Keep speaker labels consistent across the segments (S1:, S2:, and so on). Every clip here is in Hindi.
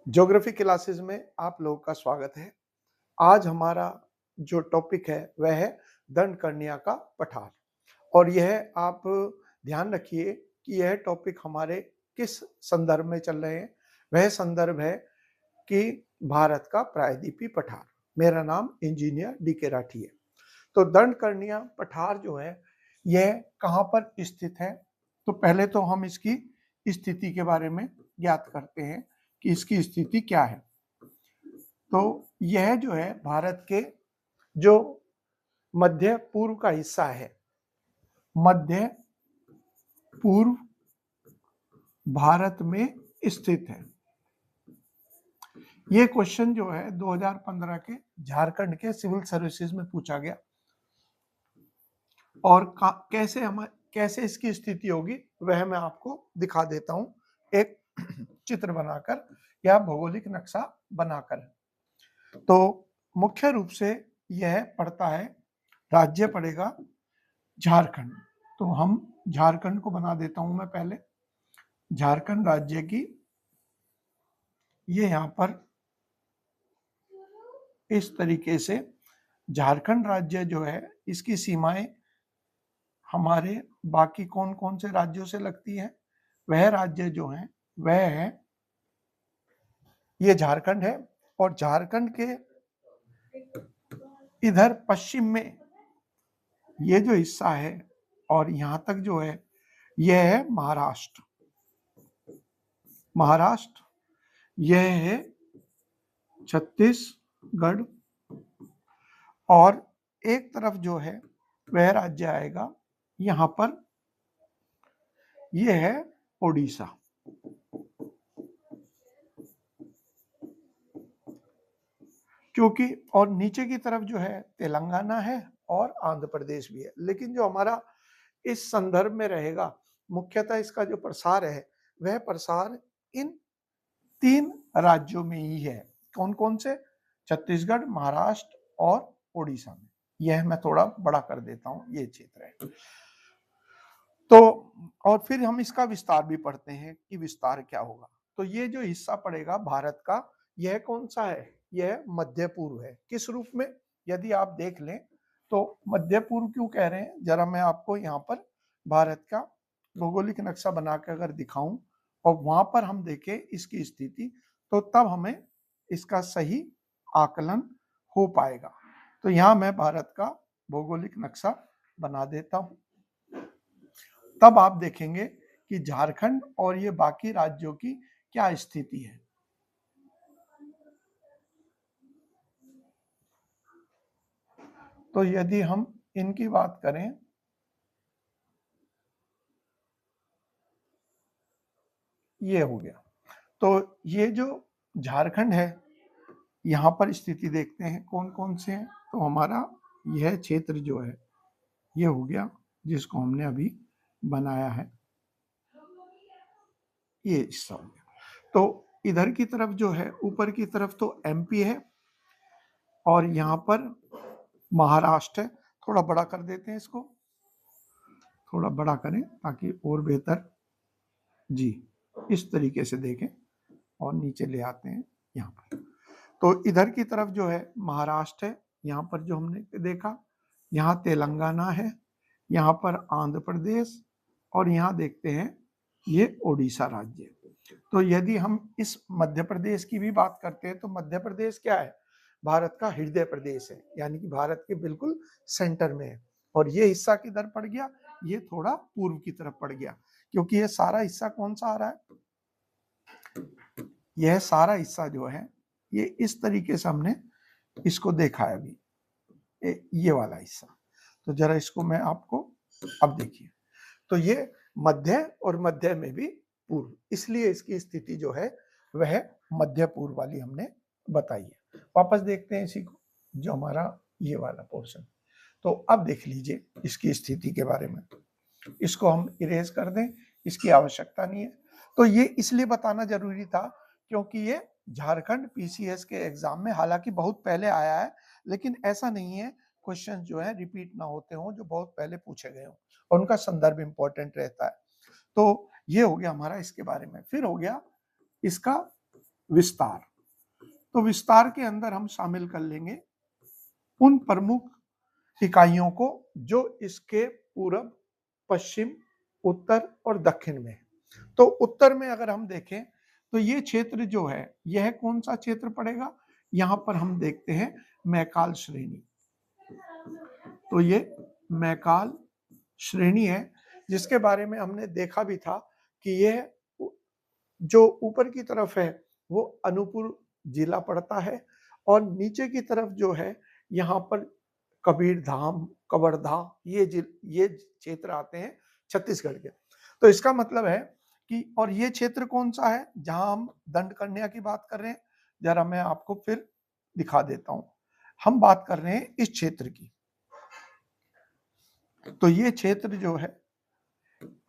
S1: ज्योग्राफी क्लासेस में आप लोगों का स्वागत है। आज हमारा जो टॉपिक है वह है दंडकर्ण्या का पठार। और यह आप ध्यान रखिए कि यह टॉपिक हमारे किस संदर्भ में चल रहे हैं। वह संदर्भ है कि भारत का प्रायद्वीपीय पठार। मेरा नाम इंजीनियर डी के राठी है। तो दंडकर्ण्या पठार जो है यह कहाँ पर स्थित है, तो पहले तो हम इसकी स्थिति के बारे में ज्ञात करते हैं कि इसकी स्थिति क्या है। तो यह जो है भारत के जो मध्य पूर्व का हिस्सा है, मध्य पूर्व भारत में स्थित है। ये क्वेश्चन जो है 2015 के झारखंड के सिविल सर्विसेज में पूछा गया। और कैसे इसकी स्थिति होगी वह मैं आपको दिखा देता हूं, एक चित्र बनाकर या भौगोलिक नक्शा बनाकर। तो मुख्य रूप से यह पड़ता है, राज्य पड़ेगा झारखंड। तो हम झारखंड को बना देता हूं मैं पहले। झारखंड राज्य की ये यहां पर इस तरीके से झारखंड राज्य जो है इसकी सीमाएं हमारे बाकी कौन कौन से राज्यों से लगती है। वह राज्य जो है वह है ये झारखंड है। और झारखंड के इधर पश्चिम में ये जो हिस्सा है और यहां तक जो है यह है महाराष्ट्र। महाराष्ट्र यह है छत्तीसगढ़। और एक तरफ जो है वह राज्य आएगा यहां पर, यह है ओडिशा। क्योंकि और नीचे की तरफ जो है तेलंगाना है और आंध्र प्रदेश भी है। लेकिन जो हमारा इस संदर्भ में रहेगा, मुख्यतः इसका जो प्रसार है वह प्रसार इन तीन राज्यों में ही है। कौन कौन से? छत्तीसगढ़, महाराष्ट्र और ओडिशा में। यह मैं थोड़ा बड़ा कर देता हूं, ये क्षेत्र है। तो और फिर हम इसका विस्तार भी पढ़ते हैं कि विस्तार क्या होगा। तो ये जो हिस्सा पड़ेगा भारत का, यह कौन सा है? यह मध्य पूर्व है। किस रूप में? यदि आप देख लें तो मध्य पूर्व क्यों कह रहे हैं, जरा मैं आपको यहाँ पर भारत का भौगोलिक नक्शा बना के अगर दिखाऊं और वहां पर हम देखें इसकी स्थिति, तो तब हमें इसका सही आकलन हो पाएगा। तो यहाँ मैं भारत का भौगोलिक नक्शा बना देता हूं। तब आप देखेंगे कि झारखंड और ये बाकी राज्यों की क्या स्थिति है। तो यदि हम इनकी बात करें, ये हो गया। तो ये जो झारखंड है यहाँ पर स्थिति देखते हैं कौन कौन से हैं। तो हमारा यह क्षेत्र जो है ये हो गया, जिसको हमने अभी बनाया है, ये हिस्सा हो गया। तो इधर की तरफ जो है, ऊपर की तरफ तो एमपी है और यहाँ पर महाराष्ट्र है। थोड़ा बड़ा कर देते हैं इसको, थोड़ा बड़ा करें ताकि और बेहतर जी इस तरीके से देखें और नीचे ले आते हैं यहाँ पर। तो इधर की तरफ जो है महाराष्ट्र है। यहाँ पर जो हमने देखा, यहाँ तेलंगाना है, यहाँ पर आंध्र प्रदेश और यहाँ देखते हैं ये ओडिशा राज्य। तो यदि हम इस मध्य प्रदेश की भी बात करते हैं तो मध्य प्रदेश क्या है? भारत का हृदय प्रदेश है, यानी कि भारत के बिल्कुल सेंटर में है। और ये हिस्सा किधर पड़ गया? ये थोड़ा पूर्व की तरफ पड़ गया, क्योंकि ये सारा हिस्सा कौन सा आ रहा है? यह सारा हिस्सा जो है ये इस तरीके से हमने इसको देखा है अभी, ये वाला हिस्सा। तो जरा इसको मैं आपको अब देखिए, तो ये मध्य और मध्य में भी पूर्व, इसलिए इसकी स्थिति जो है वह मध्य पूर्व वाली हमने बताई है। वापस देखते हैं इसी को, जो हमारा ये वाला पोर्शन। तो अब देख लीजिए इसकी स्थिति के बारे में। इसको हम इरेज कर दें, इसकी आवश्यकता नहीं है। तो ये इसलिए बताना जरूरी था क्योंकि ये झारखंड पीसीएस के एग्जाम में हालांकि बहुत पहले आया है, लेकिन ऐसा नहीं है क्वेश्चन जो है रिपीट ना होते हों, जो बहुत पहले पूछे गए हों, और उनका संदर्भ इंपॉर्टेंट रहता है। तो ये हो गया हमारा इसके बारे में। फिर हो गया इसका विस्तार। तो विस्तार के अंदर हम शामिल कर लेंगे उन प्रमुख इकाइयों को जो इसके पूरब, पश्चिम, उत्तर और दक्षिण में है। तो उत्तर में अगर हम देखें तो ये क्षेत्र जो है, यह कौन सा क्षेत्र पड़ेगा? यहां पर हम देखते हैं मैकाल श्रेणी। तो ये मैकाल श्रेणी है, जिसके बारे में हमने देखा भी था कि यह जो ऊपर की तरफ है वो अनूपपुर जिला पड़ता है, और नीचे की तरफ जो है यहाँ पर कबीरधाम, कवर्धा, ये क्षेत्र आते हैं छत्तीसगढ़ के। तो इसका मतलब है कि, और ये क्षेत्र कौन सा है जहां हम दंड कन्या की बात कर रहे हैं, जरा मैं आपको फिर दिखा देता हूं। हम बात कर रहे हैं इस क्षेत्र की। तो ये क्षेत्र जो है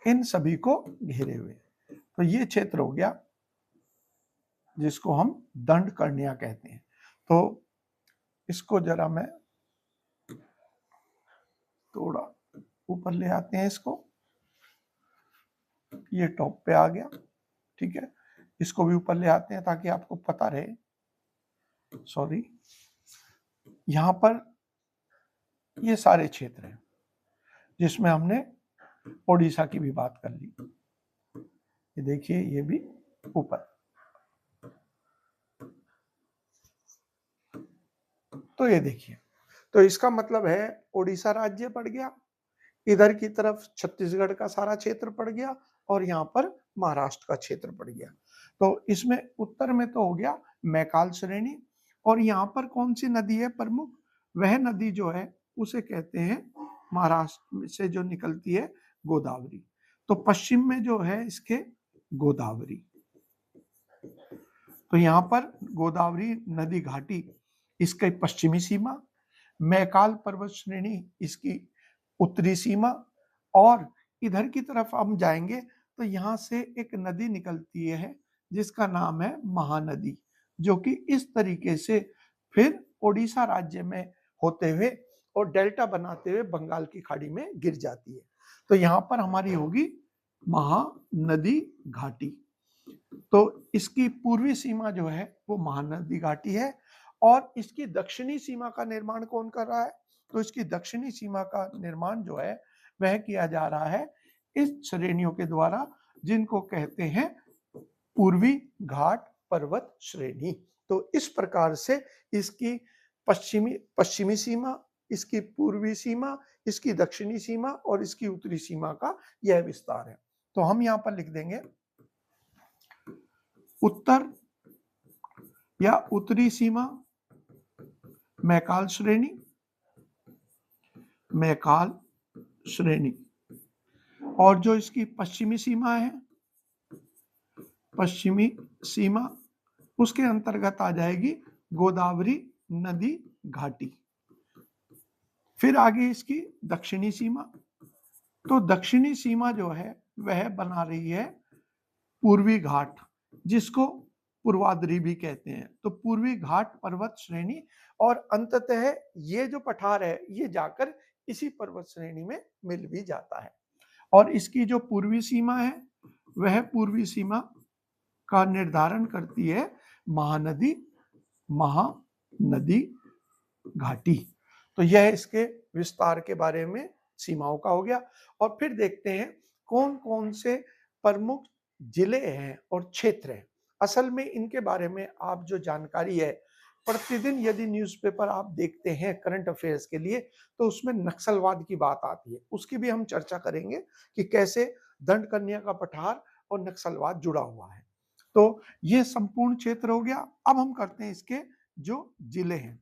S1: इन सभी को घेरे हुए, तो ये क्षेत्र हो गया जिसको हम दंड कन्या कहते हैं। तो इसको जरा मैं थोड़ा ऊपर ले आते हैं, इसको, ये टॉप पे आ गया, ठीक है। इसको भी ऊपर ले आते हैं ताकि आपको पता रहे। सॉरी, यहां पर ये सारे क्षेत्र हैं जिसमें हमने ओडिशा की भी बात कर ली। ये देखिए, ये भी ऊपर। तो ये देखिए, तो इसका मतलब है ओडिशा राज्य पड़ गया, इधर की तरफ छत्तीसगढ़ का सारा क्षेत्र पड़ गया, और यहाँ पर महाराष्ट्र का क्षेत्र पड़ गया। तो इसमें उत्तर में तो हो गया मैकाल श्रेणी, और यहाँ पर कौन सी नदी है प्रमुख? वह नदी जो है उसे कहते हैं, महाराष्ट्र से जो निकलती है, गोदावरी। तो पश्चिम में जो है इसके गोदावरी। तो यहाँ पर गोदावरी नदी घाटी इसकी पश्चिमी सीमा, मैकाल पर्वत श्रेणी इसकी उत्तरी सीमा, और इधर की तरफ हम जाएंगे तो यहाँ से एक नदी निकलती है जिसका नाम है महानदी, जो कि इस तरीके से फिर ओडिशा राज्य में होते हुए और डेल्टा बनाते हुए बंगाल की खाड़ी में गिर जाती है। तो यहाँ पर हमारी होगी महानदी घाटी। तो इसकी पूर्वी सीमा जो है वो महानदी घाटी है, और इसकी दक्षिणी सीमा का निर्माण कौन कर रहा है? तो इसकी दक्षिणी सीमा का निर्माण जो है वह किया जा रहा है इस श्रेणियों के द्वारा, जिनको कहते हैं पूर्वी घाट पर्वत श्रेणी। तो इस प्रकार से इसकी पश्चिमी सीमा, इसकी पूर्वी सीमा, इसकी दक्षिणी सीमा और इसकी उत्तरी सीमा का यह विस्तार है। तो हम यहाँ पर लिख देंगे उत्तर या उत्तरी सीमा मैकाल श्रेणी, मैकाल श्रेणी, और जो इसकी पश्चिमी सीमा है, पश्चिमी सीमा, उसके अंतर्गत आ जाएगी गोदावरी नदी घाटी। फिर आगे इसकी दक्षिणी सीमा। तो दक्षिणी सीमा जो है वह बना रही है पूर्वी घाट, जिसको पूर्वाद्री भी कहते हैं। तो पूर्वी घाट पर्वत श्रेणी, और अंततः ये जो पठार है ये जाकर इसी पर्वत श्रेणी में मिल भी जाता है। और इसकी जो पूर्वी सीमा है वह पूर्वी सीमा का निर्धारण करती है महानदी घाटी। तो यह इसके विस्तार के बारे में सीमाओं का हो गया। और फिर देखते हैं कौन कौन से प्रमुख जिले हैं और क्षेत्र हैं। असल में इनके बारे में आप जो जानकारी है, प्रतिदिन यदि न्यूज़पेपर आप देखते हैं करंट अफेयर्स के लिए, तो उसमें नक्सलवाद की बात आती है। उसकी भी हम चर्चा करेंगे कि कैसे दंड कन्या का पठार और नक्सलवाद जुड़ा हुआ है। तो ये संपूर्ण क्षेत्र हो गया। अब हम करते हैं इसके जो जिले हैं।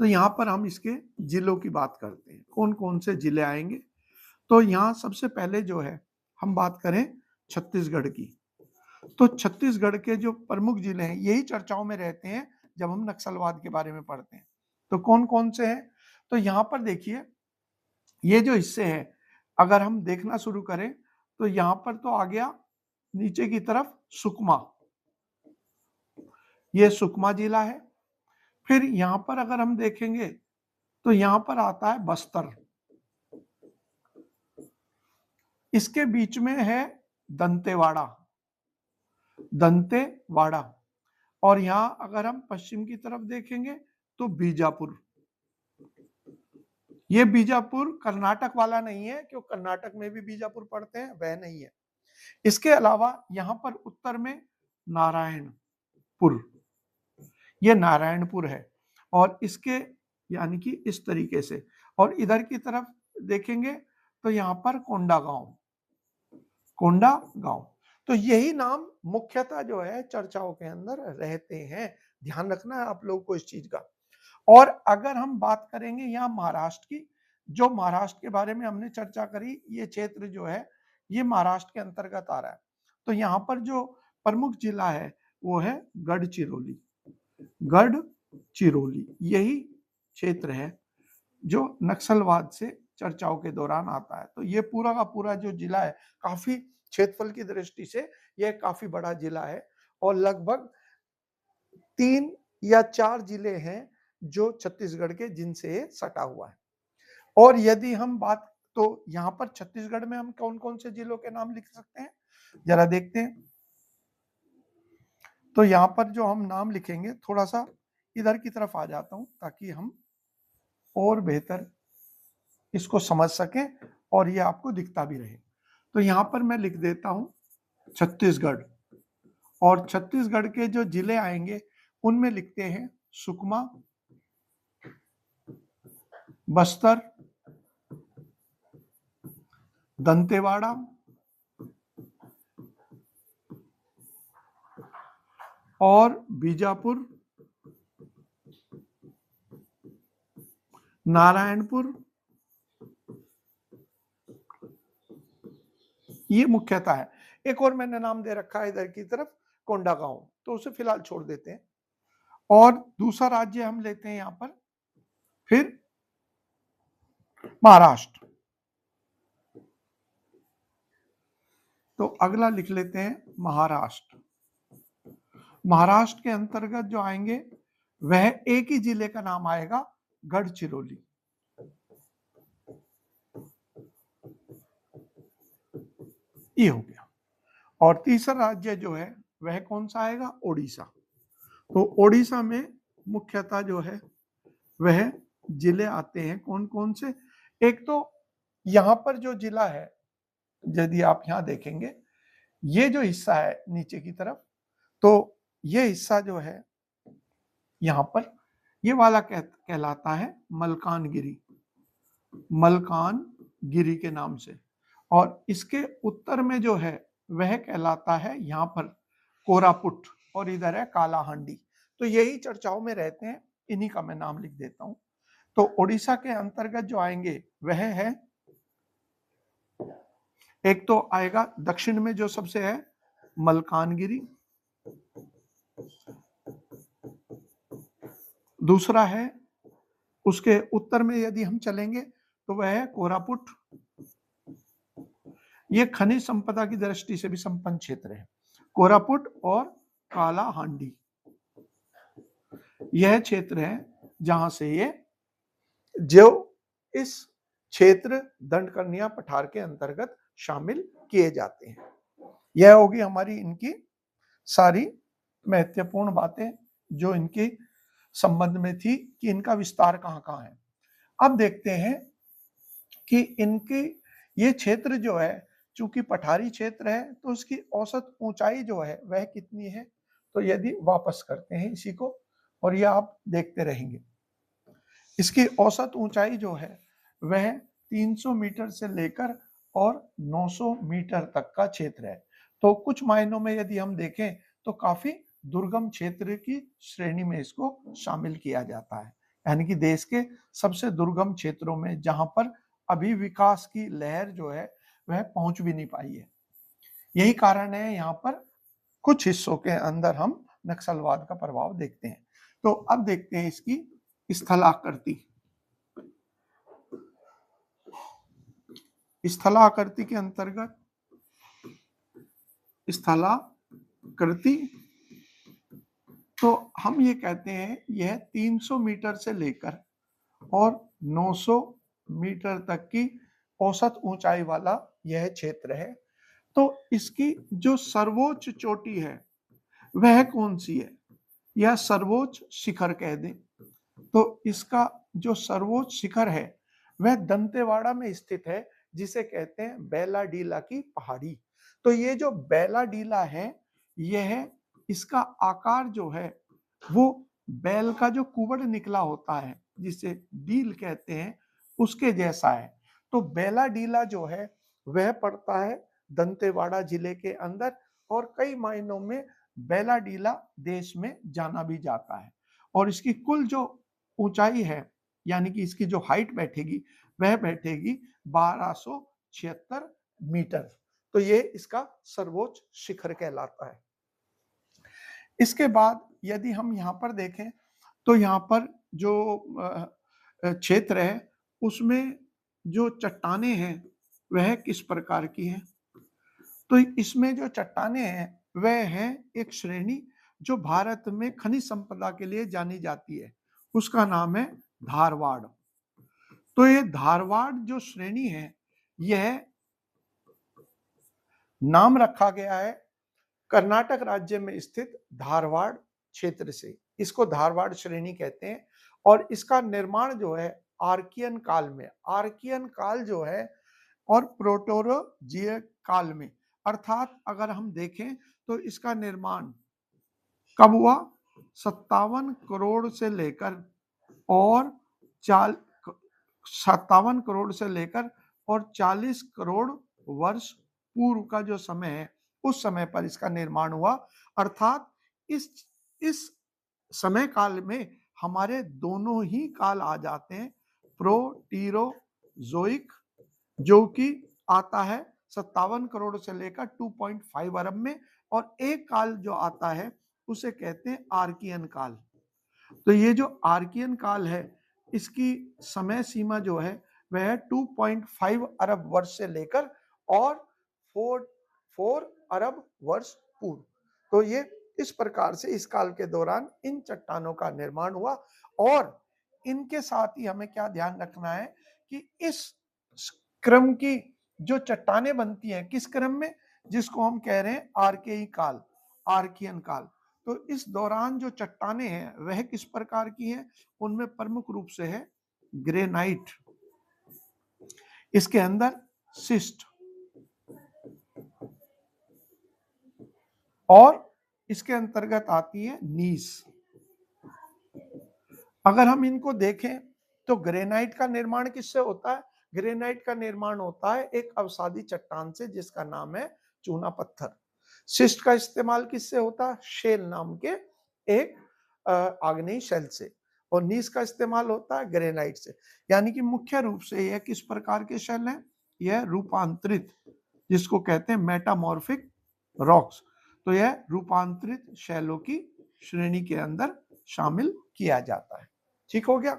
S1: तो यहाँ पर हम इसके जिलों की बात करते हैं, कौन कौन से जिले आएंगे। तो यहाँ सबसे पहले जो है हम बात करें छत्तीसगढ़ की। तो छत्तीसगढ़ के जो प्रमुख जिले हैं यही चर्चाओं में रहते हैं जब हम नक्सलवाद के बारे में पढ़ते हैं। तो कौन कौन से हैं? तो यहाँ पर देखिए, ये जो हिस्से हैं अगर हम देखना शुरू करें तो यहाँ पर तो आ गया नीचे की तरफ सुकमा, ये सुकमा जिला है। फिर यहाँ पर अगर हम देखेंगे तो यहाँ पर आता है बस्तर, इसके बीच में है दंतेवाड़ा, दंतेवाड़ा, और यहां अगर हम पश्चिम की तरफ देखेंगे तो बीजापुर। ये बीजापुर कर्नाटक वाला नहीं है, क्योंकि कर्नाटक में भी बीजापुर पड़ते हैं, वह नहीं है। इसके अलावा यहां पर उत्तर में नारायणपुर, ये नारायणपुर है, और इसके यानी कि इस तरीके से, और इधर की तरफ देखेंगे तो यहां पर कोंडागांव, कोंडागांव। तो यही नाम मुख्यतः जो है चर्चाओं के अंदर रहते हैं, ध्यान रखना है आप लोगों को इस चीज का। और अगर हम बात करेंगे यहाँ महाराष्ट्र की, जो महाराष्ट्र के बारे में हमने चर्चा करी, ये क्षेत्र जो है ये महाराष्ट्र के अंतर्गत आ रहा है। तो यहाँ पर जो प्रमुख जिला है वो है गढ़चिरौली, गढ़चिरौली यही क्षेत्र है जो नक्सलवाद से चर्चाओं के दौरान आता है। तो ये पूरा का पूरा जो जिला है, काफी क्षेत्रफल की दृष्टि से यह काफी बड़ा जिला है, और लगभग 3 या 4 जिले हैं जो छत्तीसगढ़ के जिनसे सटा हुआ है। और यदि हम बात, तो यहाँ पर छत्तीसगढ़ में हम कौन कौन से जिलों के नाम लिख सकते हैं, जरा देखते हैं। तो यहाँ पर जो हम नाम लिखेंगे, थोड़ा सा इधर की तरफ आ जाता हूं ताकि हम और बेहतर इसको समझ सकें और ये आपको दिखता भी रहे। तो यहाँ पर मैं लिख देता हूं छत्तीसगढ़, और छत्तीसगढ़ के जो जिले आएंगे उनमें लिखते हैं सुकमा, बस्तर, दंतेवाड़ा, और बीजापुर, नारायणपुर, ये मुख्यतः है। एक और मैंने नाम दे रखा है इधर की तरफ कोंडागांव, तो उसे फिलहाल छोड़ देते हैं। और दूसरा राज्य हम लेते हैं यहां पर फिर महाराष्ट्र। तो अगला लिख लेते हैं महाराष्ट्र। महाराष्ट्र के अंतर्गत जो आएंगे वह एक ही जिले का नाम आएगा, गढ़चिरौली। ये हो गया। और तीसरा राज्य जो है वह कौन सा आएगा, ओडिशा। तो ओडिशा में मुख्यतः जो है वह जिले आते हैं कौन कौन से। एक तो यहां पर जो जिला है, यदि आप यहां देखेंगे, ये जो हिस्सा है नीचे की तरफ, तो ये हिस्सा जो है यहां पर ये वाला कहलाता है मल्कानगिरी, मल्कानगिरी के नाम से। और इसके उत्तर में जो है वह कहलाता है यहां पर कोरापुट, और इधर है कालाहांडी। तो यही चर्चाओं में रहते हैं, इन्हीं का मैं नाम लिख देता हूं। तो ओडिशा के अंतर्गत जो आएंगे वह है, एक तो आएगा दक्षिण में जो सबसे है मल्कानगिरी, दूसरा है उसके उत्तर में यदि हम चलेंगे तो वह है कोरापुट। ये खनिज संपदा की दृष्टि से भी संपन्न क्षेत्र है, कोरापुट और कालाहांडी यह क्षेत्र है जहां से ये जो इस क्षेत्र दंडकन्या पठार के अंतर्गत शामिल किए जाते हैं। यह होगी हमारी इनकी सारी महत्वपूर्ण बातें जो इनके संबंध में थी कि इनका विस्तार कहां कहां है। अब देखते हैं कि इनके ये क्षेत्र जो है, चूंकि पठारी क्षेत्र है, तो उसकी औसत ऊंचाई जो है वह कितनी है। तो यदि वापस करते हैं इसी को, और यह आप देखते रहेंगे, इसकी औसत ऊंचाई जो है वह 300 मीटर से लेकर और 900 मीटर तक का क्षेत्र है। तो कुछ मायनों में यदि हम देखें तो काफी दुर्गम क्षेत्र की श्रेणी में इसको शामिल किया जाता है, यानी कि देश के सबसे दुर्गम क्षेत्रों में जहां पर अभी विकास की लहर जो है वह पहुंच भी नहीं पाई है। यही कारण है यहाँ पर कुछ हिस्सों के अंदर हम नक्सलवाद का प्रभाव देखते हैं। तो अब देखते हैं इसकी स्थलाकृति। स्थलाकृति के अंतर्गत स्थलाकृति, तो हम ये कहते हैं यह 300 मीटर से लेकर और 900 मीटर तक की औसत ऊंचाई वाला यह क्षेत्र है। तो इसकी जो सर्वोच्च चोटी है वह कौन सी है, या सर्वोच्च शिखर कह दें, तो इसका जो सर्वोच्च शिखर है वह दंतेवाड़ा में स्थित है, जिसे कहते हैं बैलाडीला की पहाड़ी। तो ये जो बैलाडीला है, यह इसका आकार जो है वो बैल का जो कुबड़ निकला होता है, जिसे डील कहते हैं, उसके जैसा है। तो बैलाडीला जो है वह पड़ता है दंतेवाड़ा जिले के अंदर, और कई मायनों में बैलाडीला देश में जाना भी जाता है। और इसकी कुल जो ऊंचाई है, यानी कि इसकी जो हाइट बैठेगी, वह बैठेगी 1276 मीटर। तो ये इसका सर्वोच्च शिखर कहलाता है। इसके बाद यदि हम यहाँ पर देखें, तो यहाँ पर जो क्षेत्र है, उसमें जो चट्टानें हैं वह किस प्रकार की हैं। तो इसमें जो चट्टानें हैं वह है एक श्रेणी जो भारत में खनिज संपदा के लिए जानी जाती है, उसका नाम है धारवाड़। तो ये धारवाड़ जो श्रेणी है, यह नाम रखा गया है कर्नाटक राज्य में स्थित धारवाड़ क्षेत्र से। इसको धारवाड़ श्रेणी कहते हैं। और इसका निर्माण जो है आर्कियन काल में, आर्कियन काल जो है, और प्रोटोरोजीय काल में, अर्थात अगर हम देखें तो इसका निर्माण कब हुआ, 57 करोड़ से लेकर और 40 करोड़ वर्ष पूर्व का जो समय है, उस समय पर इसका निर्माण हुआ। अर्थात इस समय काल में हमारे दोनों ही काल आ जाते हैं, प्रोटीरोजोइक जो कि आता है 57 करोड़ से लेकर 2.5 अरब में, और एक काल जो आता है उसे कहते हैं आर्कियन काल। तो ये जो आर्कियन काल है, इसकी समय सीमा जो है वह 2.5 अरब वर्ष से लेकर और 4 अरब वर्ष पूर्व। तो ये इस प्रकार से इस काल के दौरान इन चट्टानों का निर्माण हुआ। और इनके साथ ही हमें क्या ध्यान रखना है कि इस क्रम की जो चट्टानें बनती हैं, किस क्रम में, जिसको हम कह रहे हैं आर्केई काल, आर्कियन काल। तो इस दौरान जो चट्टानें हैं वह किस प्रकार की हैं, उनमें प्रमुख रूप से है ग्रेनाइट, इसके अंदर सिस्ट, और इसके अंतर्गत आती है नीस। अगर हम इनको देखें तो ग्रेनाइट का निर्माण किससे होता है, ग्रेनाइट का निर्माण होता है एक अवसादी चट्टान से जिसका नाम है चूना पत्थर। सिस्ट का इस्तेमाल किससे होता है, शेल नाम के एक आग्नेय शेल से। और नीस का इस्तेमाल होता है ग्रेनाइट से। यानी कि मुख्य रूप से यह किस प्रकार के शेल हैं, यह रूपांतरित, जिसको कहते हैं मेटामॉर्फिक रॉक्स। तो यह रूपांतरित शैलों की श्रेणी के अंदर शामिल किया जाता है। ठीक हो गया।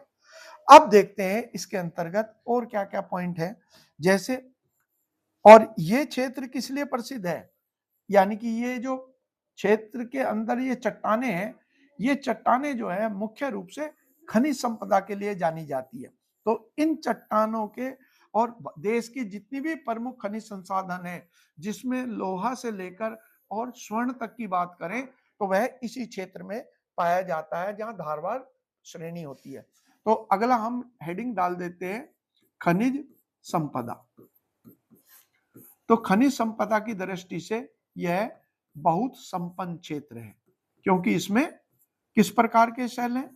S1: अब देखते हैं इसके अंतर्गत और क्या क्या पॉइंट है। जैसे, और ये क्षेत्र किस लिए प्रसिद्ध है, यानी कि ये जो क्षेत्र के अंदर ये चट्टानें हैं, ये चट्टानें जो है मुख्य रूप से खनिज संपदा के लिए जानी जाती है। तो इन चट्टानों के और देश की जितनी भी प्रमुख खनिज संसाधन है, जिसमें लोहा से लेकर और स्वर्ण तक की बात करें, तो वह इसी क्षेत्र में पाया जाता है जहां धारवाड़ श्रेणी होती है। तो अगला हम हेडिंग डाल देते हैं खनिज संपदा। तो खनिज संपदा की दृष्टि से यह बहुत संपन्न क्षेत्र है, क्योंकि इसमें किस प्रकार के शैल हैं,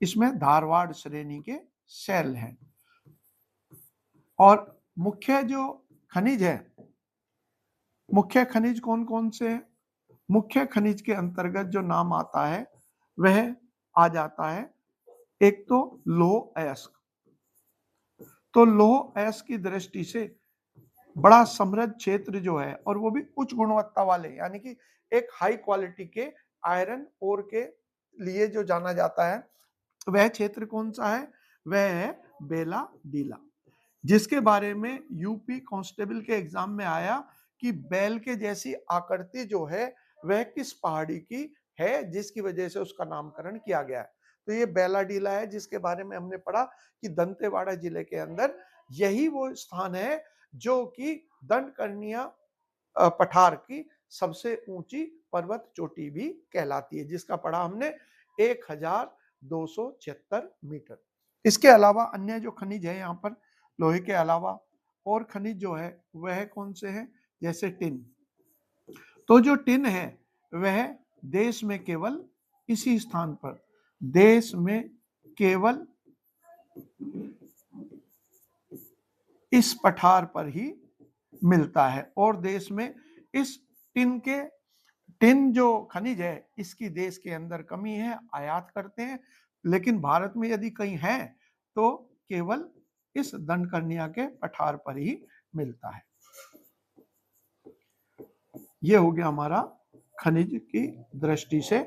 S1: इसमें धारवाड़ श्रेणी के शैल हैं। और मुख्य जो खनिज है, मुख्य खनिज कौन कौन से हैं, मुख्य खनिज के अंतर्गत जो नाम आता है वह आ जाता है, एक तो लौह अयस्क। तो लौह अयस्क की दृष्टि से बड़ा समृद्ध क्षेत्र जो है, और वो भी उच्च गुणवत्ता वाले, यानी कि एक हाई क्वालिटी के आयरन ओर के लिए जो जाना जाता है, वह क्षेत्र कौन सा है, वह है बेलाडीला, जिसके बारे में यूपी कांस्टेबल के एग्जाम में आया कि बैल के जैसी आकृति जो है वह किस पहाड़ी की है, जिसकी वजह से उसका नामकरण किया गया है। तो ये बैलाडीला है, जिसके बारे में हमने पढ़ा कि दंतेवाड़ा जिले के अंदर यही वो स्थान है जो कि दंडकर्णिया पठार की सबसे ऊंची पर्वत चोटी भी कहलाती है, जिसका पढ़ा हमने 1276 मीटर। इसके अलावा अन्य जो खनिज है यहाँ पर लोहे के अलावा और खनिज जो है वह कौन से हैं, जैसे टिन। तो जो टिन है वह देश में केवल इसी स्थान पर, देश में केवल इस पठार पर ही मिलता है और देश में इस टिन जो खनिज है इसकी देश के अंदर कमी है, आयात करते हैं। लेकिन भारत में यदि कहीं है तो केवल इस दंडकर्णिया के पठार पर ही मिलता है। यह हो गया हमारा खनिज की दृष्टि से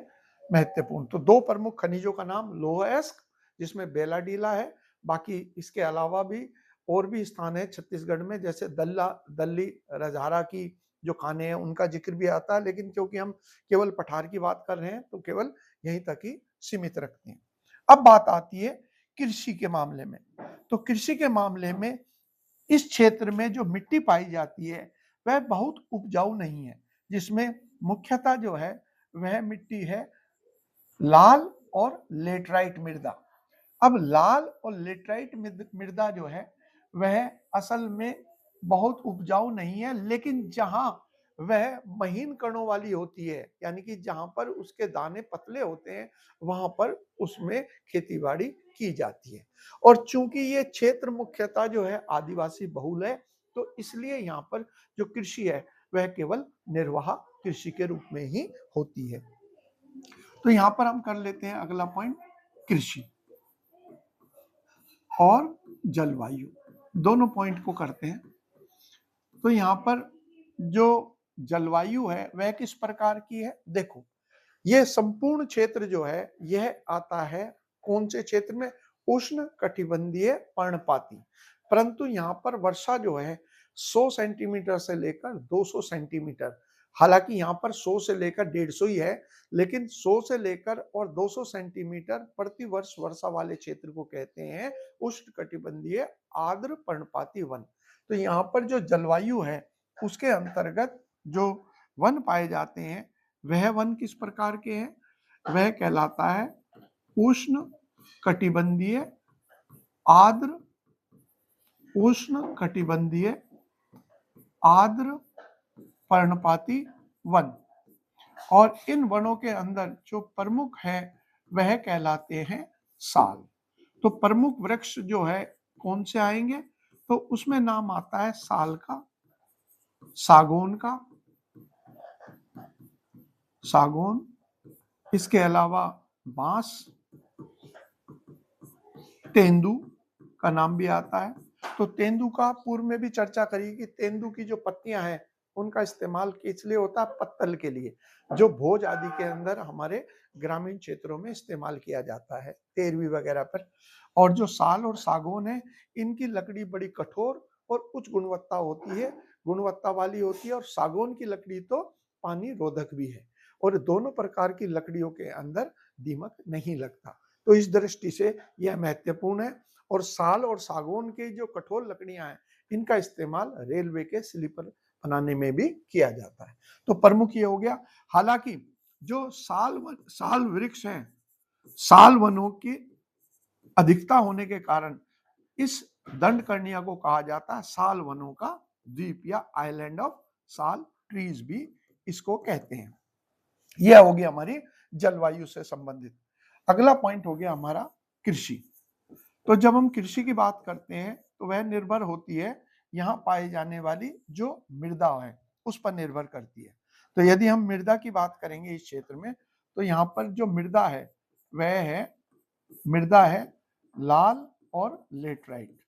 S1: महत्वपूर्ण। तो दो प्रमुख खनिजों का नाम लौह अयस्क, जिसमें बेलाडीला है, बाकी इसके अलावा भी और भी स्थान है छत्तीसगढ़ में, जैसे दल्ली रजहारा की जो खाने हैं उनका जिक्र भी आता है, लेकिन क्योंकि हम केवल पठार की बात कर रहे हैं तो केवल यहीं तक ही सीमित रखते हैं। अब बात आती है कृषि के मामले में। तो कृषि के मामले में इस क्षेत्र में जो मिट्टी पाई जाती है वह बहुत उपजाऊ नहीं है, जिसमें मुख्यतः जो है वह मिट्टी है लाल और लेटराइट मृदा। अब लाल और लेटराइट मृदा जो है वह असल में बहुत उपजाऊ नहीं है, लेकिन जहां वह महीन कणों वाली होती है, यानी कि जहां पर उसके दाने पतले होते हैं, वहां पर उसमें खेतीबाड़ी की जाती है। और चूंकि ये क्षेत्र मुख्यतः जो है आदिवासी बहुल है, तो इसलिए यहाँ पर जो कृषि है वह केवल निर्वाह कृषि के रूप में ही होती है। तो यहाँ पर हम कर लेते हैं अगला पॉइंट, कृषि और जलवायु, दोनों पॉइंट को करते हैं। तो यहाँ पर जो जलवायु है वह किस प्रकार की है, देखो यह संपूर्ण क्षेत्र जो है यह आता है कौन से क्षेत्र में, उष्ण कटिबंधीय पर्णपाती। परंतु यहाँ पर वर्षा जो है 100 सेंटीमीटर से लेकर 200 सेंटीमीटर, हालांकि यहाँ पर 100 से लेकर 150 ही है, लेकिन 100 से लेकर और 200 सेंटीमीटर प्रति वर्ष वर्षा वाले क्षेत्र को कहते हैं उष्ण कटिबंधीय आर्द्र पर्णपाती वन। तो यहाँ पर जो जलवायु है उसके अंतर्गत जो वन पाए जाते हैं वह वन किस प्रकार के हैं, वह कहलाता है उष्ण कटिबंधीय आर्द्र, उष्ण कटिबंधीय आर्द्र पर्णपाती वन। और इन वनों के अंदर जो प्रमुख है वह कहलाते हैं साल। तो प्रमुख वृक्ष जो है कौन से आएंगे, तो उसमें नाम आता है साल का, सागौन का, सागौन, इसके अलावा बांस, तेंदू का नाम भी आता है। तो तेंदू का पूर्व में भी चर्चा करी कि तेंदू की जो पत्तियां हैं उनका इस्तेमाल किस लिए होता है, पत्तल के लिए, जो भोज आदि के अंदर हमारे ग्रामीण क्षेत्रों में इस्तेमाल किया जाता है, तेरवी वगैरह पर। और जो साल और सागौन है इनकी लकड़ी बड़ी कठोर और उच्च गुणवत्ता होती है, गुणवत्ता वाली होती है। और सागौन की लकड़ी तो पानी रोधक भी है और दोनों प्रकार की लकड़ियों के अंदर दीमक नहीं लगता। तो इस दृष्टि से यह महत्वपूर्ण है। और साल और सागौन की जो कठोर लकड़ियां हैं इनका इस्तेमाल रेलवे के स्लीपर बनाने में भी किया जाता है। तो प्रमुख ये हो गया। हालांकि जो साल वृक्ष हैं, साल वनों की अधिकता होने के कारण इस दंडकर्णिया को कहा जाता है साल वनों का द्वीप या आइलैंड ऑफ साल ट्रीज भी इसको कहते हैं। यह होगी हमारी जलवायु से संबंधित। अगला पॉइंट हो गया हमारा कृषि। तो जब हम कृषि की बात करते हैं तो वह निर्भर होती है यहाँ पाई जाने वाली जो मृदा है उस पर निर्भर करती है। तो यदि हम मृदा की बात करेंगे इस क्षेत्र में, तो यहाँ पर जो मृदा है वह मृदा है लाल और लेटराइट,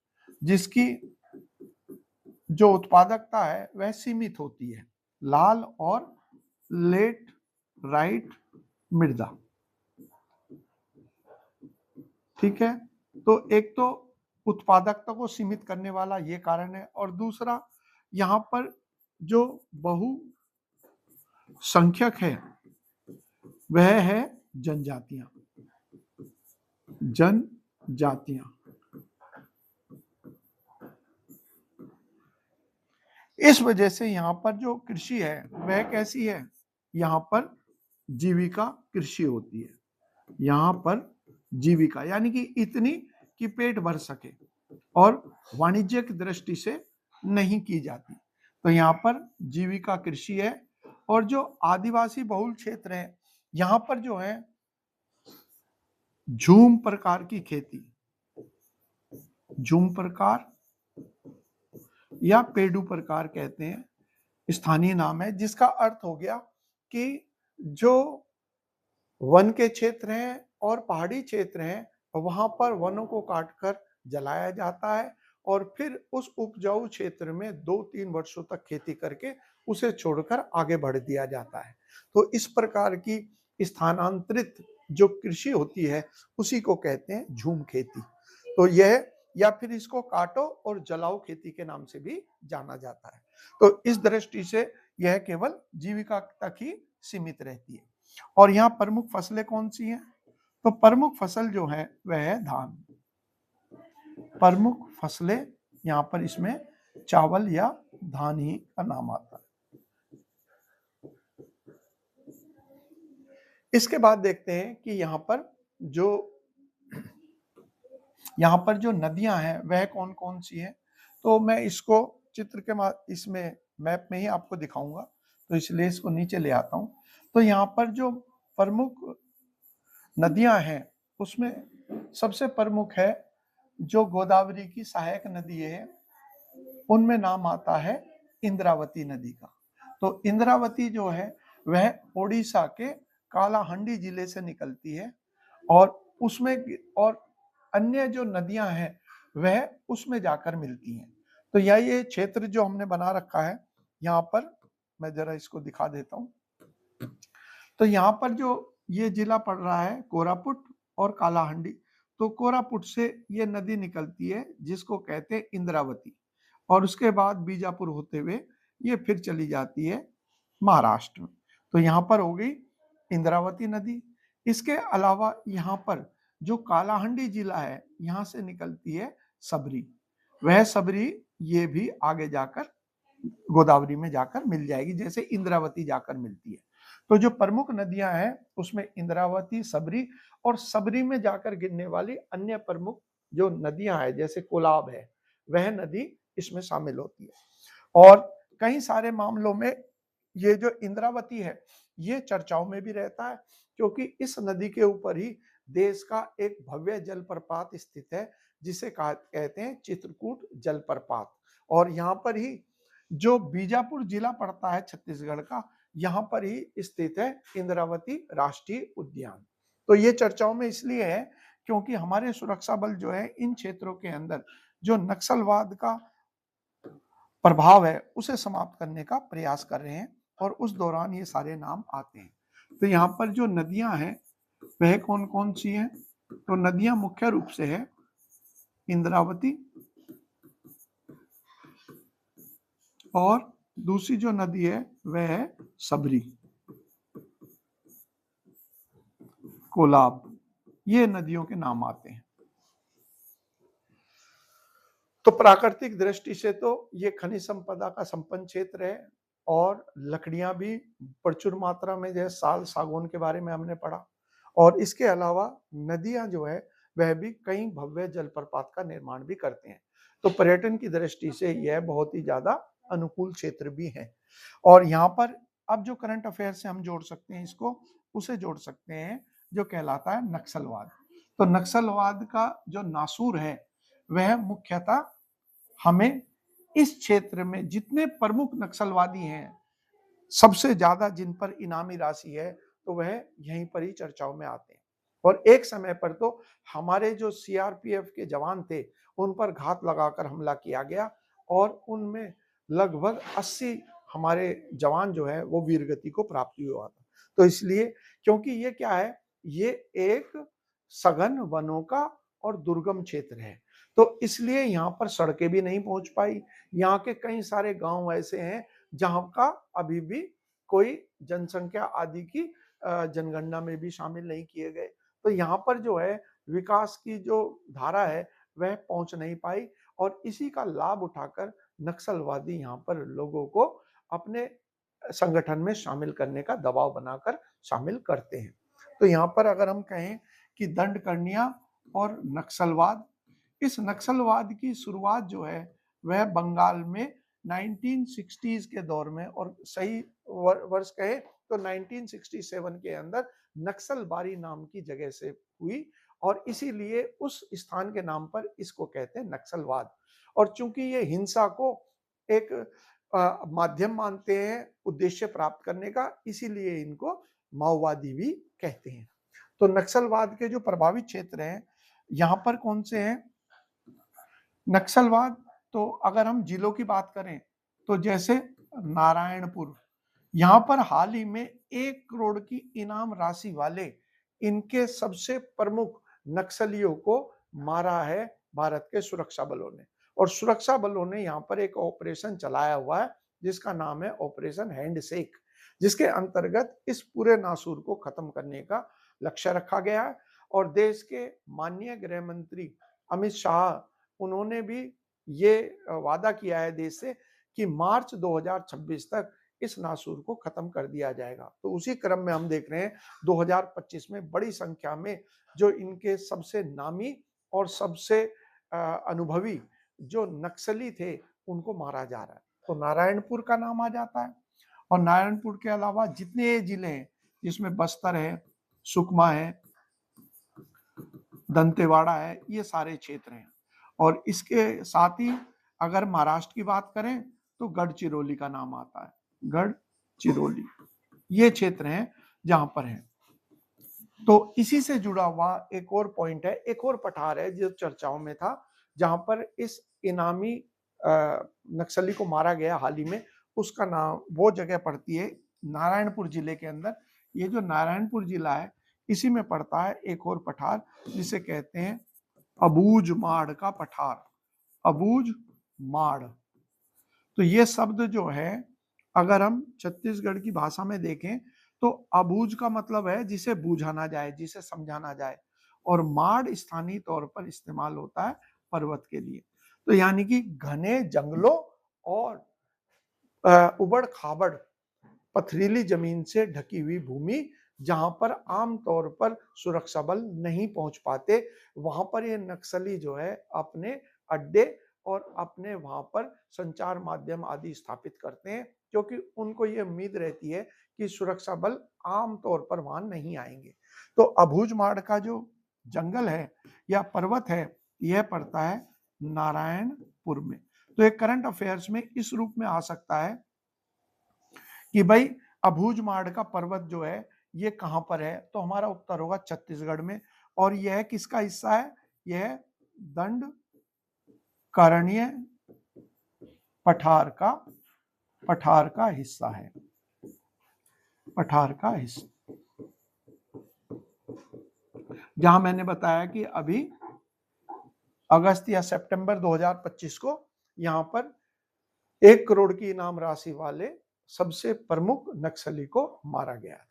S1: जिसकी जो उत्पादकता है वह सीमित होती है, लाल और लेटराइट मृदा। ठीक है, तो एक तो उत्पादकता को सीमित करने वाला ये कारण है, और दूसरा यहाँ पर जो बहुसंख्यक है वह है जनजातियां। इस वजह से यहाँ पर जो कृषि है वह कैसी है, यहाँ पर जीविका कृषि होती है। यहाँ पर जीविका यानी कि इतनी कि पेट भर सके और वाणिज्यिक दृष्टि से नहीं की जाती। तो यहाँ पर जीविका कृषि है। और जो आदिवासी बहुल क्षेत्र है यहाँ पर जो है झूम प्रकार की खेती, झूम प्रकार या पेडू प्रकार कहते हैं, स्थानीय नाम है, जिसका अर्थ हो गया कि जो वन के क्षेत्र हैं और पहाड़ी क्षेत्र हैं वहां पर वनों को काटकर जलाया जाता है और फिर उस उपजाऊ क्षेत्र में 2-3 वर्षों तक खेती करके उसे छोड़कर आगे बढ़ दिया जाता है। तो इस प्रकार की स्थानांतरित जो कृषि होती है उसी को कहते हैं झूम खेती। तो यह या फिर इसको काटो और जलाओ खेती के नाम से भी जाना जाता है। तो इस दृष्टि से यह केवल जीविका तक ही सीमित रहती है। और यहाँ प्रमुख फसलें कौन सी हैं? तो प्रमुख फसल जो है वह है धान। प्रमुख फसलें यहाँ पर इसमें चावल या धान ही का नाम आता है। इसके बाद देखते हैं कि यहाँ पर जो नदियां हैं वह कौन कौन सी हैं। तो मैं इसको चित्र के इसमें मैप में ही आपको दिखाऊंगा, तो इसलिए इसको नीचे ले आता हूं। तो यहाँ पर जो प्रमुख नदियां हैं उसमें सबसे प्रमुख है जो गोदावरी की सहायक नदी है, उनमें नाम आता है इंद्रावती नदी का। तो इंद्रावती जो है वह ओडिशा के कालाहांडी जिले से निकलती है और उसमें और अन्य जो नदियां हैं वह उसमें जाकर मिलती हैं। तो ये क्षेत्र जो हमने बना रखा है यहाँ पर मैं जरा इसको दिखा देता हूँ। तो यहाँ पर जो ये जिला पड़ रहा है कोरापुट और कालाहांडी, तो कोरापुट से ये नदी निकलती है जिसको कहते हैं इंद्रावती और उसके बाद बीजापुर होते हुए ये फिर चली जाती है महाराष्ट्र में। तो यहाँ पर हो गई इंद्रावती नदी। इसके अलावा यहाँ पर जो कालाहांडी जिला है यहाँ से निकलती है सबरी। वह सबरी ये भी आगे जाकर गोदावरी में जाकर मिल जाएगी जैसे इंद्रावती जाकर मिलती है। तो जो प्रमुख नदियां हैं उसमें इंद्रावती, सबरी और सबरी में जाकर गिरने वाली अन्य प्रमुख जो नदियां हैं जैसे कोलाब है वह नदी इसमें शामिल होती है। और कई सारे मामलों में ये जो इंद्रावती है ये चर्चाओं में भी रहता है क्योंकि इस नदी के ऊपर ही देश का एक भव्य जलप्रपात स्थित है जिसे कहते हैं चित्रकूट जलप्रपात। और यहाँ पर ही जो बीजापुर जिला पड़ता है छत्तीसगढ़ का, यहाँ पर ही स्थित है इंद्रावती राष्ट्रीय उद्यान। तो ये चर्चाओं में इसलिए है क्योंकि हमारे सुरक्षा बल जो है इन क्षेत्रों के अंदर जो नक्सलवाद का प्रभाव है उसे समाप्त करने का प्रयास कर रहे हैं और उस दौरान ये सारे नाम आते हैं। तो यहाँ पर जो नदियां हैं वह कौन कौन सी हैं? तो नदियां मुख्य रूप से है इंद्रावती और दूसरी जो नदी है वह है सबरी, कोलाब, ये नदियों के नाम आते हैं। तो प्राकृतिक दृष्टि से तो ये खनिज संपदा का संपन्न क्षेत्र है और लकड़ियां भी प्रचुर मात्रा में, जैसे साल सागौन के बारे में हमने पढ़ा। और इसके अलावा नदियां जो है वह भी कई भव्य जलप्रपात का निर्माण भी करते हैं। तो पर्यटन की दृष्टि से यह बहुत ही ज्यादा अनुकूल क्षेत्र भी है। और यहाँ पर अब जो करंट अफेयर से हम जोड़ सकते हैं इसको, उसे जोड़ सकते हैं जो कहलाता है नक्सलवाद। तो नक्सलवाद का जो नासूर है वह मुख्यतः हमें इस क्षेत्र में जितने प्रमुख नक्सलवादी हैं सबसे ज्यादा जिन पर इनामी राशि है तो वह यहीं पर ही चर्चाओं में आते हैं। और एक समय पर तो हमारे जो सीआरपीएफ के जवान थे उन पर घात लगाकर हमला किया गया और उनमें लगभग 80 हमारे जवान जो है वो वीरगति को प्राप्त हुआ था। तो इसलिए क्योंकि ये क्या है, ये एक सघन वनों का और दुर्गम क्षेत्र है तो इसलिए यहाँ पर सड़कें भी नहीं पहुंच पाई। यहाँ के कई सारे गांव ऐसे हैं जहां का अभी भी कोई जनसंख्या आदि की जनगणना में भी शामिल नहीं किए गए। तो यहाँ पर जो है विकास की जो धारा है वह पहुंच नहीं पाई और इसी का लाभ उठाकर नक्सलवादी यहाँ पर लोगों को अपने संगठन में शामिल करने का दबाव बनाकर शामिल करते हैं। तो यहाँ पर अगर हम कहें कि दंडकर्णियां और नक्सलवाद, इस नक्सलवाद की शुरुआत जो है वह बंगाल में 1960s के दौर में, और सही वर्ष कहे तो 1967 के अंदर नक्सलबारी नाम की जगह से हुई, और इसीलिए उस स्थान के नाम पर इसको कहते हैं नक्सलवाद। और चूंकि ये हिंसा को एक माध्यम मानते हैं उद्देश्य प्राप्त करने का, इसीलिए इनको माओवादी भी कहते हैं। तो नक्सलवाद के जो प्रभावित क्षेत्र हैं यहाँ पर कौन से हैं? नक्सलवाद, तो अगर हम जिलों की बात करें तो जैसे नारायणपुर, यहाँ पर हाल ही में 1 करोड़ की इनाम राशि वाले इनके सबसे प्रमुख नक्सलियों को मारा है भारत के सुरक्षा बलों ने। और सुरक्षा बलों ने यहाँ पर एक ऑपरेशन चलाया हुआ है जिसका नाम है ऑपरेशन हैंडशेक, जिसके अंतर्गत इस पूरे नासूर को खत्म करने का लक्ष्य रखा गया है। और देश के माननीय गृह मंत्री अमित शाह, उन्होंने भी ये वादा किया है देश से कि मार्च 2026 तक इस नासूर को खत्म कर दिया जाएगा। तो उसी क्रम में हम देख रहे हैं 2025 में बड़ी संख्या में जो इनके सबसे नामी और सबसे अनुभवी जो नक्सली थे उनको मारा जा रहा है। तो नारायणपुर का नाम आ जाता है। और नारायणपुर के अलावा जितने जिले हैं जिसमें बस्तर है, सुकमा है, दंतेवाड़ा है, ये सारे क्षेत्र हैं। और इसके साथ ही अगर महाराष्ट्र की बात करें तो गढ़चिरौली का नाम आता है, गढ़चिरौली, ये क्षेत्र हैं जहां पर है। तो इसी से जुड़ा हुआ एक और पॉइंट है, एक और पठार है जो चर्चाओं में था, जहां पर इस इनामी नक्सली को मारा गया हाल ही में, उसका नाम, वो जगह पड़ती है नारायणपुर जिले के अंदर। ये जो नारायणपुर जिला है इसी में पड़ता है एक और पठार जिसे कहते हैं अबूझ माड़ का पठार, अबूझ माड़। तो ये शब्द जो है अगर हम छत्तीसगढ़ की भाषा में देखें तो अबूझ का मतलब है जिसे बूझा ना जाए, जिसे समझा ना जाए, और माड़ स्थानीय तौर पर इस्तेमाल होता है पर्वत के लिए। तो यानी कि घने जंगलों और उबड़ खाबड़ पथरीली जमीन से ढकी हुई भूमि, जहां पर आमतौर पर सुरक्षा बल नहीं पहुंच पाते, वहां पर ये नक्सली जो है अपने अड्डे और अपने वहां पर संचार माध्यम आदि स्थापित करते हैं, क्योंकि उनको ये उम्मीद रहती है कि सुरक्षा बल आमतौर पर वहां नहीं आएंगे। तो अबूझमाड़ का जो जंगल है या पर्वत है यह पड़ता है नारायणपुर में। तो एक करंट अफेयर्स में इस रूप में आ सकता है कि भाई अबूझमाड़ का पर्वत जो है ये कहां पर है, तो हमारा उत्तर होगा छत्तीसगढ़ में। और यह किसका हिस्सा है? यह दंडकारण्य पठार का हिस्सा है, पठार का हिस्सा, जहां मैंने बताया कि अभी अगस्त या सितंबर 2025 को यहां पर 1 करोड़ की इनाम राशि वाले सबसे प्रमुख नक्सली को मारा गया था।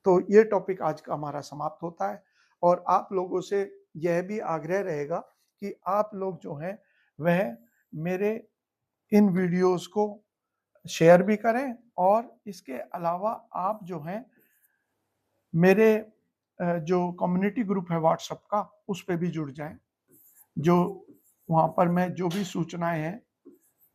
S1: तो ये टॉपिक आज का हमारा समाप्त होता है। और आप लोगों से यह भी आग्रह रहेगा कि आप लोग जो हैं वह मेरे इन वीडियोस को शेयर भी करें, और इसके अलावा आप जो हैं मेरे जो कम्युनिटी ग्रुप है व्हाट्सएप का, उस पर भी जुड़ जाएं। जो वहाँ पर मैं जो भी सूचनाएं हैं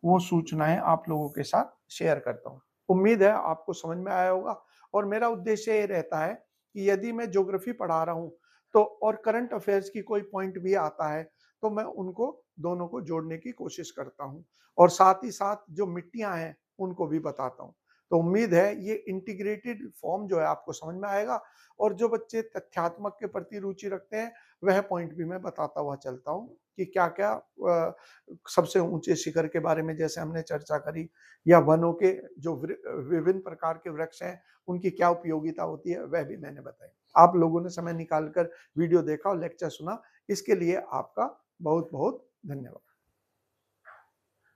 S1: वो सूचनाएं आप लोगों के साथ शेयर करता हूँ। उम्मीद है आपको समझ में आया होगा। और मेरा उद्देश्य ये रहता है कि यदि मैं ज्योग्राफी पढ़ा रहा हूँ तो और करंट अफेयर्स की कोई पॉइंट भी आता है तो मैं उनको दोनों को जोड़ने की कोशिश करता हूँ, और साथ ही साथ जो मिट्टियां हैं उनको भी बताता हूँ। तो उम्मीद है ये इंटीग्रेटेड फॉर्म जो है आपको समझ में आएगा, और जो बच्चे तथ्यात्मक के प्रति रुचि रखते हैं वह पॉइंट भी मैं बताता हुआ चलता हूँ कि क्या क्या सबसे ऊंचे शिखर के बारे में जैसे हमने चर्चा करी, या वनों के जो विभिन्न प्रकार के वृक्ष हैं उनकी क्या उपयोगिता होती है वह भी मैंने बताया। आप लोगों ने समय निकालकर वीडियो देखा और लेक्चर सुना, इसके लिए आपका बहुत बहुत धन्यवाद।